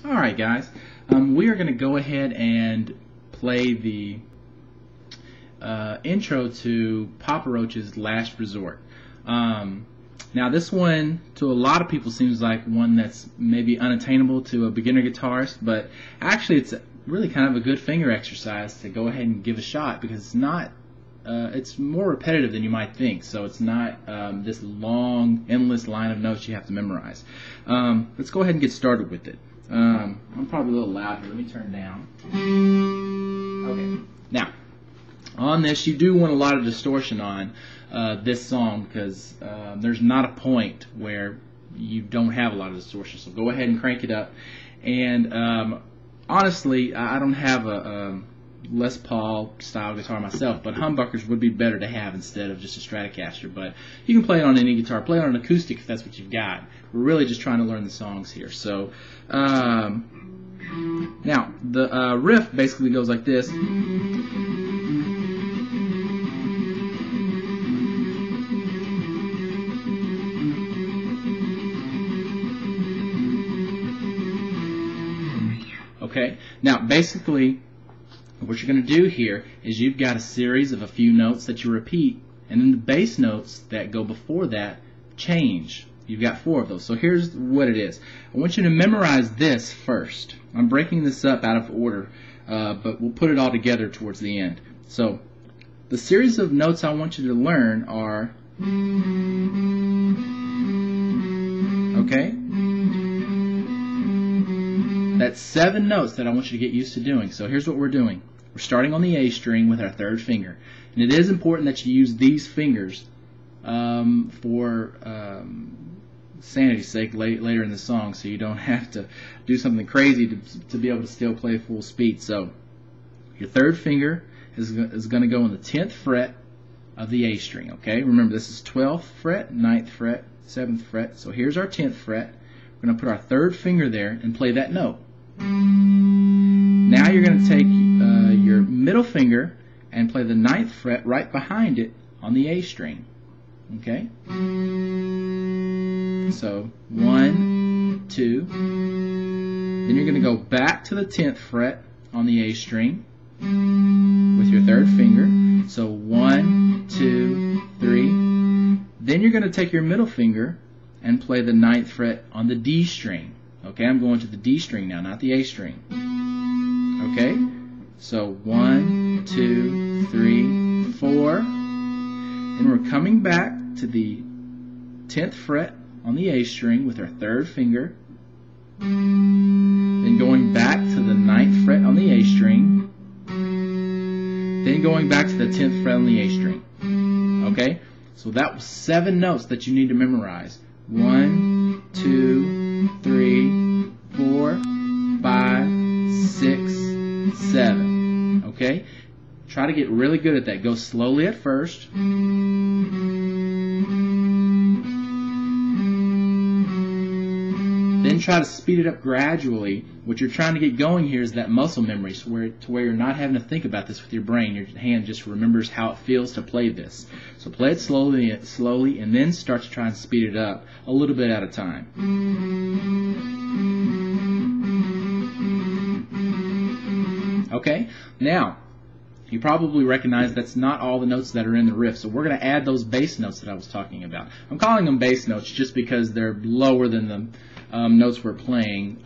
Alright guys, we are going to go ahead and play the intro to Papa Roach's Last Resort. Now this one, to a lot of people, seems like one that's maybe unattainable to a beginner guitarist, but actually it's really kind of a good finger exercise to go ahead and give a shot, because it's not it's more repetitive than you might think, so it's not this long, endless line of notes you have to memorize. Let's go ahead and get started with it. I'm probably a little loud here. Let me turn down. Okay. Now, on this, you do want a lot of distortion on this song, because there's not a point where you don't have a lot of distortion. So go ahead and crank it up. And honestly, I don't have a Les Paul style guitar myself, but humbuckers would be better to have instead of just a Stratocaster. But you can play it on any guitar. Play it on an acoustic if that's what you've got. We're really just trying to learn the songs here. So now the riff basically goes like this. Okay. Now basically, what you're going to do here is you've got a series of a few notes that you repeat, and then the bass notes that go before that change. You've got 4 of those. So here's what it is. I want you to memorize this first. I'm breaking this up out of order, but we'll put it all together towards the end. So the series of notes I want you to learn are, okay? That's 7 notes that I want you to get used to doing. So here's what we're doing. We're starting on the A string with our 3rd finger. And it is important that you use these fingers for sanity's sake later in the song, so you don't have to do something crazy to be able to still play full speed. So your 3rd finger is going to go on the 10th fret of the A string. Okay, remember this is 12th fret, 9th fret, 7th fret. So here's our 10th fret. We're going to put our 3rd finger there and play that note. Now you're going to take your middle finger and play the 9th fret right behind it on the A string. Okay? So 1, 2. Then you're going to go back to the 10th fret on the A string with your 3rd finger. So 1, 2, 3. Then you're going to take your middle finger and play the 9th fret on the D string. Okay, I'm going to the D string now, not the A string. Okay, so 1, 2, 3, 4. Then we're coming back to the 10th fret on the A string with our 3rd finger. Then going back to the 9th fret on the A string. Then going back to the 10th fret on the A string. Okay, so that was 7 notes that you need to memorize. 1, 2, 3, 4, 5, 6, 7. Okay? Try to get really good at that. Go slowly at first. Then try to speed it up gradually. What you're trying to get going here is that muscle memory, so to where you're not having to think about this with your brain. Your hand just remembers how it feels to play this. So play it slowly, and then start to try and speed it up a little bit at a time. Okay? Now, you probably recognize that's not all the notes that are in the riff, so we're going to add those bass notes that I was talking about. I'm calling them bass notes just because they're lower than the notes we're playing,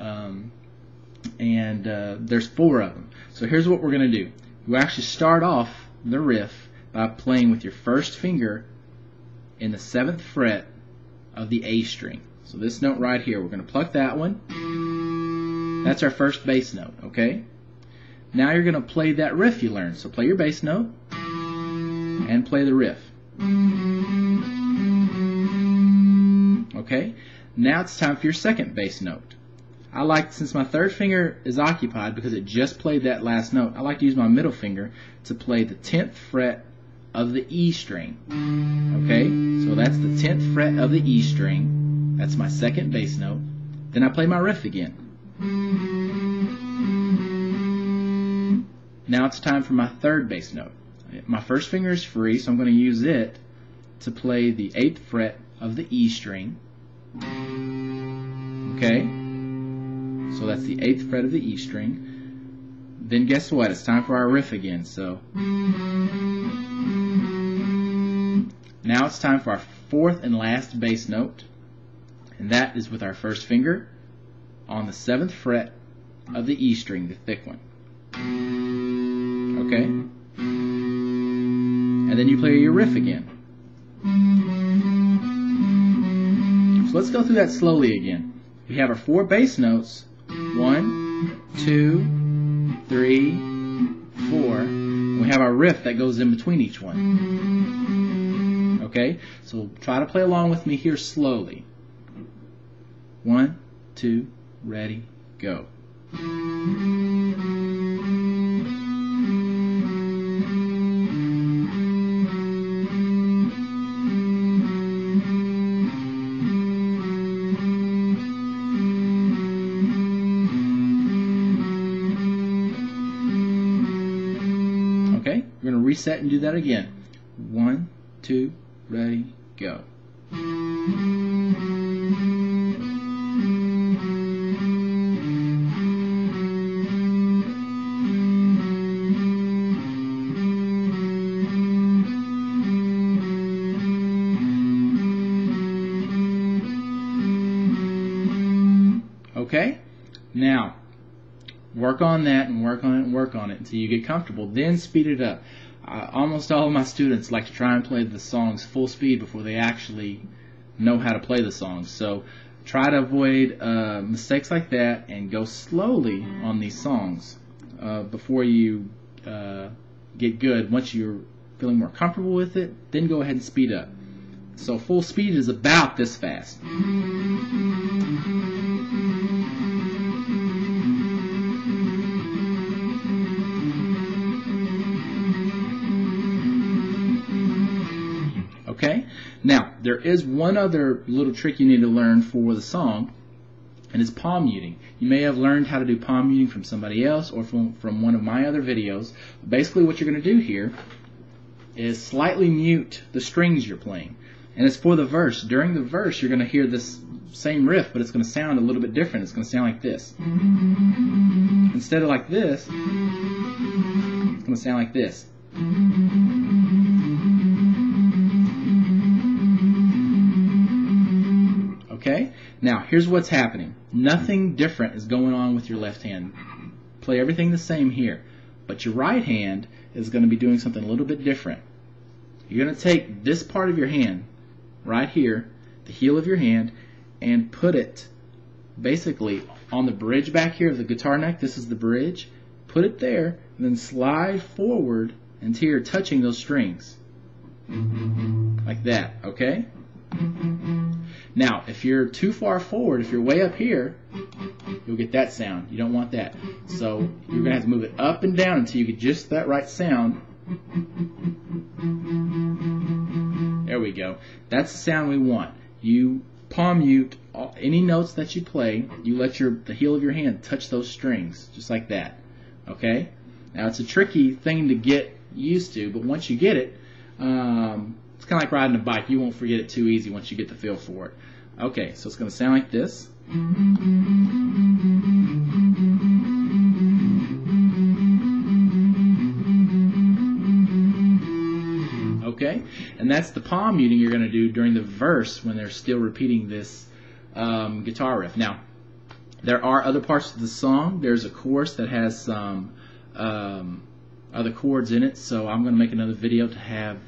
and there's 4 of them. So here's what we're going to do. You actually start off the riff by playing with your 1st finger in the 7th fret of the A string. So this note right here, we're going to pluck that one. That's our 1st bass note, okay? Now you're going to play that riff you learned. So play your bass note and play the riff. Okay? Now it's time for your 2nd bass note. I like, since my 3rd finger is occupied because it just played that last note, I like to use my middle finger to play the 10th fret of the E string. Okay? So that's the 10th fret of the E string. That's my 2nd bass note. Then I play my riff again. Now it's time for my 3rd bass note. My 1st finger is free, so I'm going to use it to play the 8th fret of the E string. Okay? So that's the 8th fret of the E string. Then guess what? It's time for our riff again. So now it's time for our 4th and last bass note, and that is with our first finger on the 7th fret of the E string, the thick one. Okay? And then you play your riff again. So let's go through that slowly again. We have our 4 bass notes. 1, 2, 3, 4. And we have our riff that goes in between each one. Okay? So try to play along with me here slowly. 1, 2, ready, go. Okay, we're going to reset and do that again. 1, 2, ready, go. Okay, now work on that and work on it and work on it until you get comfortable. Then speed it up. Almost all of my students like to try and play the songs full speed before they actually know how to play the songs. So try to avoid mistakes like that and go slowly on these songs before you get good. Once you're feeling more comfortable with it, then go ahead and speed up. So full speed is about this fast. Okay? Now, there is one other little trick you need to learn for the song, and it's palm muting. You may have learned how to do palm muting from somebody else or from one of my other videos. Basically, what you're going to do here is slightly mute the strings you're playing. And it's for the verse. During the verse, you're going to hear this same riff, but it's going to sound a little bit different. It's going to sound like this. Instead of like this, it's going to sound like this. Okay? Now, here's what's happening. Nothing different is going on with your left hand. Play everything the same here. But your right hand is going to be doing something a little bit different. You're going to take this part of your hand, right here, the heel of your hand, and put it basically on the bridge back here of the guitar neck. This is the bridge. Put it there, and then slide forward until you're touching those strings. Like that, okay? Now, if you're too far forward, if you're way up here, you'll get that sound. You don't want that. So you're going to have to move it up and down until you get just that right sound. There we go. That's the sound we want. You palm mute any notes that you play. You let the heel of your hand touch those strings, just like that. Okay? Now, it's a tricky thing to get used to, but once you get it, it's kind of like riding a bike. You won't forget it too easy once you get the feel for it. Okay, so it's going to sound like this. Okay, and that's the palm muting you're going to do during the verse when they're still repeating this guitar riff. Now, there are other parts of the song. There's a chorus that has some other chords in it, so I'm going to make another video to have